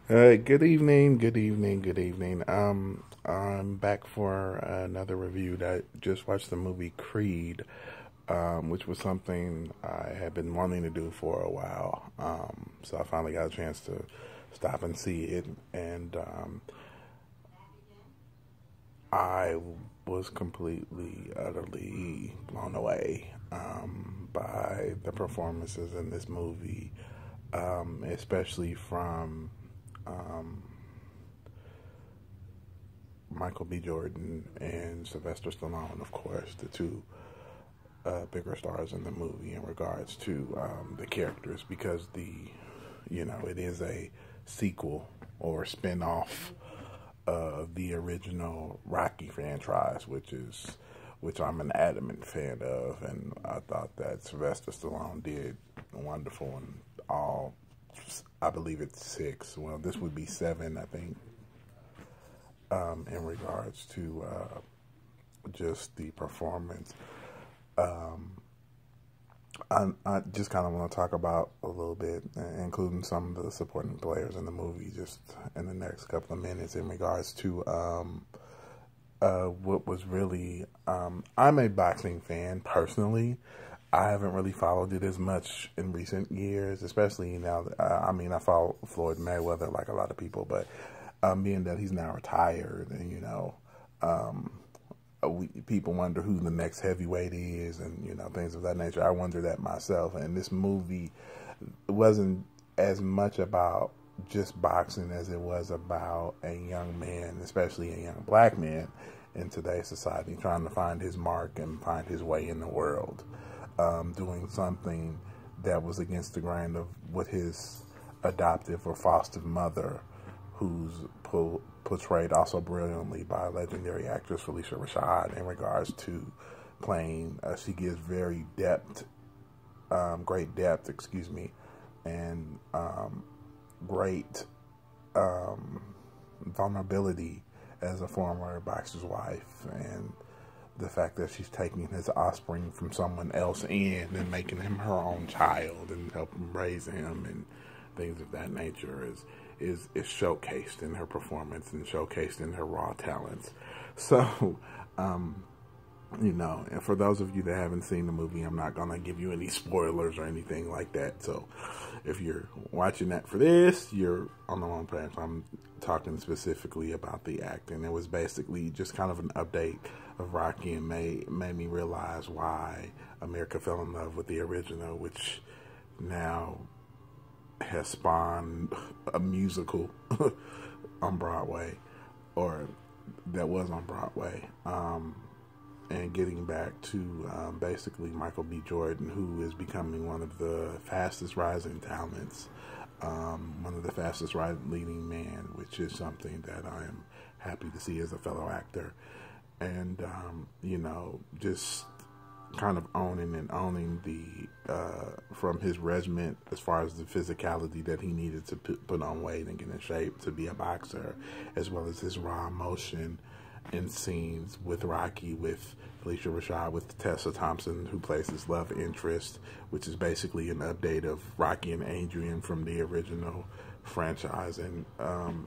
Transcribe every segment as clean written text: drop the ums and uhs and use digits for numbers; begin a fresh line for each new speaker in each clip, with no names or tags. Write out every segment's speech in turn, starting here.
Good evening, good evening, good evening. I'm back for another review. That just watched the movie Creed, which was something I had been wanting to do for a while. So I finally got a chance to stop and see it, and I was completely, utterly blown away by the performances in this movie, especially from um, Michael B. Jordan and Sylvester Stallone, of course, the two bigger stars in the movie in regards to the characters, because it is a sequel or spin-off of the original Rocky franchise, which I'm an adamant fan of, and I thought that Sylvester Stallone did wonderful in all. I believe it's six. Well, this would be seven, I think, in regards to just the performance. Um, I just kind of want to talk about a little bit, including some of the supporting players in the movie, just in the next couple of minutes, in regards to what was really. I'm a boxing fan personally. I haven't really followed it as much in recent years, especially now. I follow Floyd Mayweather like a lot of people, but being that he's now retired, and um, people wonder who the next heavyweight is, and things of that nature. I wonder that myself. And this movie wasn't as much about just boxing as it was about a young man, especially a young black man in today's society, trying to find his mark and find his way in the world, doing something that was against the grain of what his adoptive or foster mother, who's portrayed also brilliantly by legendary actress Phylicia Rashad, in regards to playing. She gives great depth, excuse me, and great vulnerability as a former boxer's wife, and the fact that she's taking his offspring from someone else and making him her own child and helping raise him and things of that nature is showcased in her performance and showcased in her raw talents. So, um, and for those of you that haven't seen the movie, I'm not gonna give you any spoilers or anything like that. So, if you're watching that for this, you're on the wrong path. I'm talking specifically about the acting. It was basically just kind of an update of Rocky, and made me realize why America fell in love with the original, which now has spawned a musical on Broadway, or that was on Broadway. And getting back to basically Michael B. Jordan, who is becoming one of the fastest rising talents, one of the fastest leading men, which is something that I am happy to see as a fellow actor. And, just kind of owning the from his regiment, as far as the physicality that he needed to put on weight and get in shape to be a boxer, as well as his raw emotion in scenes with Rocky, with Phylicia Rashad, with Tessa Thompson, who plays his love interest, which is basically an update of Rocky and Adrian from the original franchise. And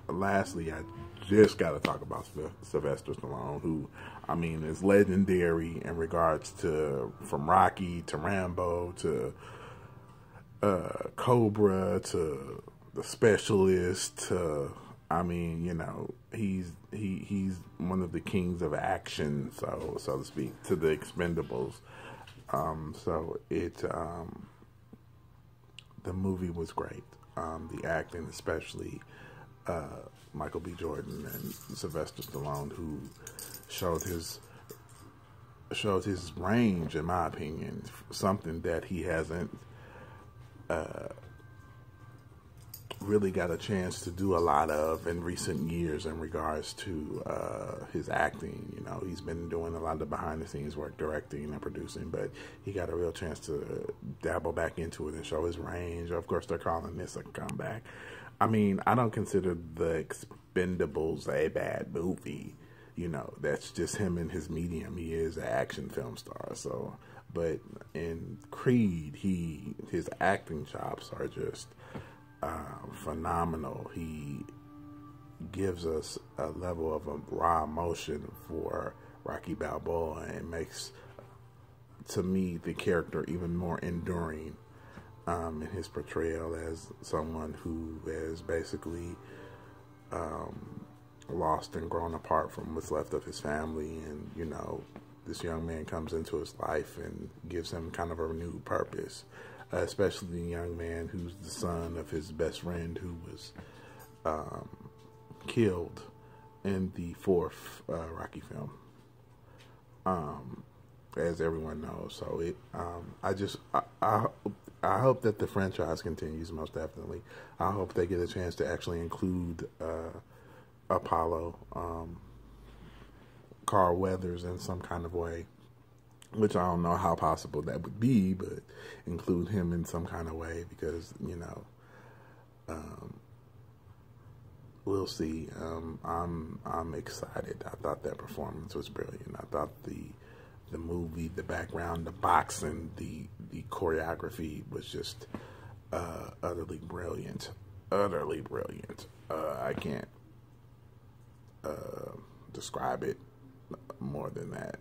lastly, I just got to talk about Sylvester Stallone, who, I mean, is legendary in regards to, from Rocky to Rambo to Cobra to The Specialist to, I mean, he's one of the kings of action, so to speak, to the Expendables. So the movie was great. The acting, especially Michael B. Jordan and Sylvester Stallone, who showed his range, in my opinion, something that he hasn't really got a chance to do a lot of in recent years in regards to his acting. He's been doing a lot of behind the scenes work, directing and producing, but he got a real chance to dabble back into it and show his range. Of course, they're calling this a comeback. I mean, I don't consider The Expendables a bad movie. That's just him in his medium. He is an action film star. So, but in Creed, his acting chops are just phenomenal. He gives us a level of a raw emotion for Rocky Balboa and makes, to me, the character even more enduring in his portrayal as someone who has basically lost and grown apart from what's left of his family. And, you know, this young man comes into his life and gives him kind of a renewed purpose, especially the young man who's the son of his best friend who was killed in the fourth Rocky film, as everyone knows. So I hope that the franchise continues, most definitely. I hope they get a chance to actually include Apollo, Carl Weathers, in some kind of way, which I don't know how possible that would be, but include him in some kind of way, because, you know, we'll see. I'm excited. I thought that performance was brilliant. I thought the movie, the background, the boxing, the choreography was just utterly brilliant. Utterly brilliant. I can't describe it more than that.